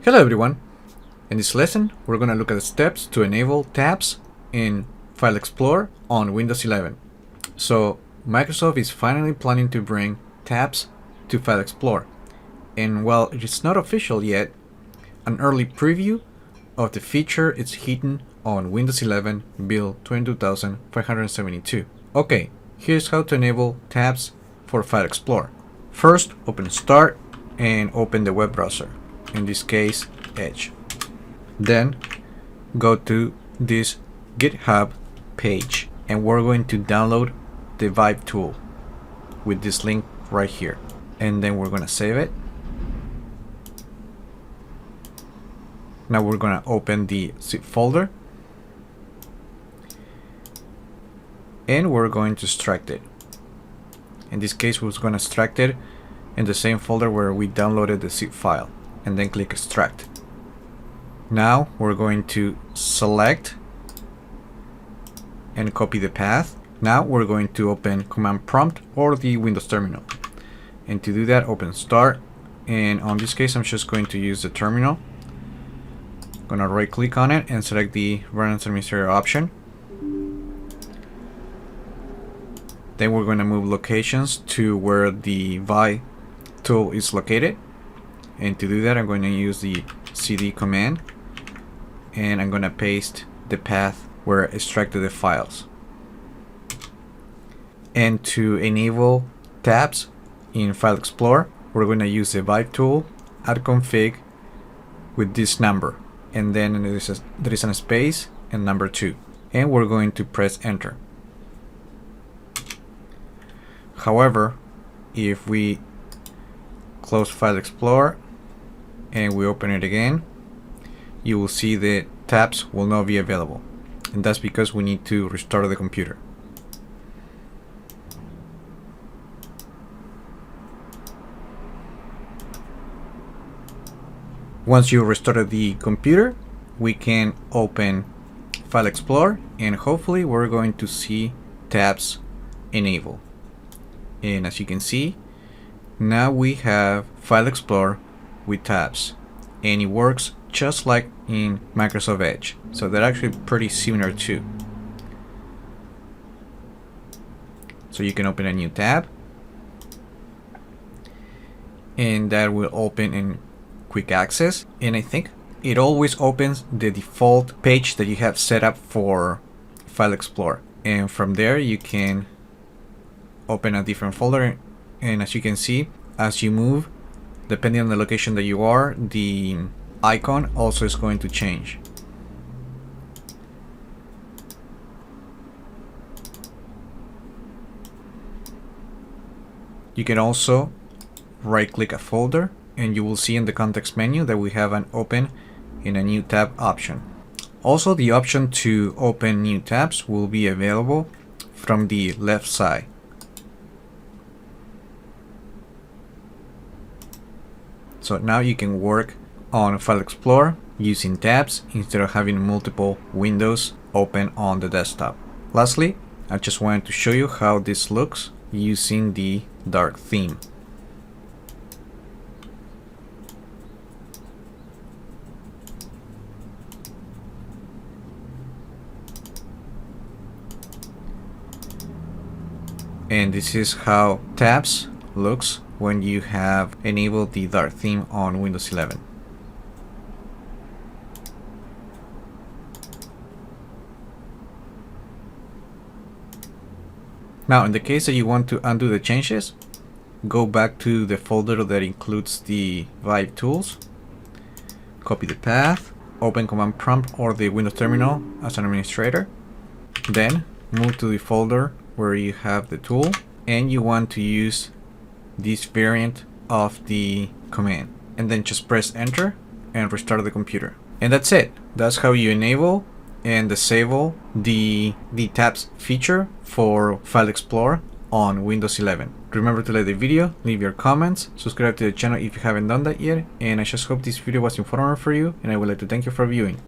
Hello everyone! In this lesson, we're going to look at the steps to enable tabs in File Explorer on Windows 11. So Microsoft is finally planning to bring tabs to File Explorer. And while it is not official yet, an early preview of the feature is hidden on Windows 11 build 22572. Okay, here's how to enable tabs for File Explorer. First, open Start and open the web browser. In this case, Edge. Then go to this GitHub page and we're going to download the Vibe tool with this link right here. And then we're going to save it. Now we're going to open the zip folder and we're going to extract it. In this case, we're going to extract it in the same folder where we downloaded the zip file, and then click extract. Now we're going to select and copy the path. Now we're going to open Command Prompt or the Windows Terminal. And to do that, open Start. And on this case, I'm just going to use the terminal. I'm going to right click on it and select the Run as Administrator option. Then we're going to move locations to where the Vi tool is located. And to do that, I'm going to use the cd command and I'm going to paste the path where I extracted the files. And to enable tabs in File Explorer, we're going to use the Vibe tool, add config with this number, and then there is a space and number 2, and we're going to press enter. However, if we close File Explorer and we open it again, you will see that tabs will not be available, and that's because we need to restart the computer. Once you restarted the computer, we can open File Explorer and hopefully we're going to see tabs enable. And as you can see, now we have File Explorer with tabs, and it works just like in Microsoft Edge. So they're actually pretty similar too. So you can open a new tab and that will open in quick access, and I think it always opens the default page that you have set up for File Explorer, and from there you can open a different folder. And as you can see, as you move, depending on the location that you are, the icon also is going to change. You can also right click a folder and you will see in the context menu that we have an open in a new tab option. Also, the option to open new tabs will be available from the left side. So now you can work on File Explorer using tabs instead of having multiple windows open on the desktop. Lastly, I just wanted to show you how this looks using the dark theme. And this is how tabs looks when you have enabled the dark theme on Windows 11. Now, in the case that you want to undo the changes, go back to the folder that includes the Vibe tools, copy the path, open Command Prompt or the Windows Terminal as an administrator, then move to the folder where you have the tool and you want to use this variant of the command, and then just press enter and restart the computer. And that's it. That's how you enable and disable the tabs feature for File Explorer on Windows 11. Remember to like the video, leave your comments, subscribe to the channel if you haven't done that yet, and I just hope this video was informative for you, and I would like to thank you for viewing.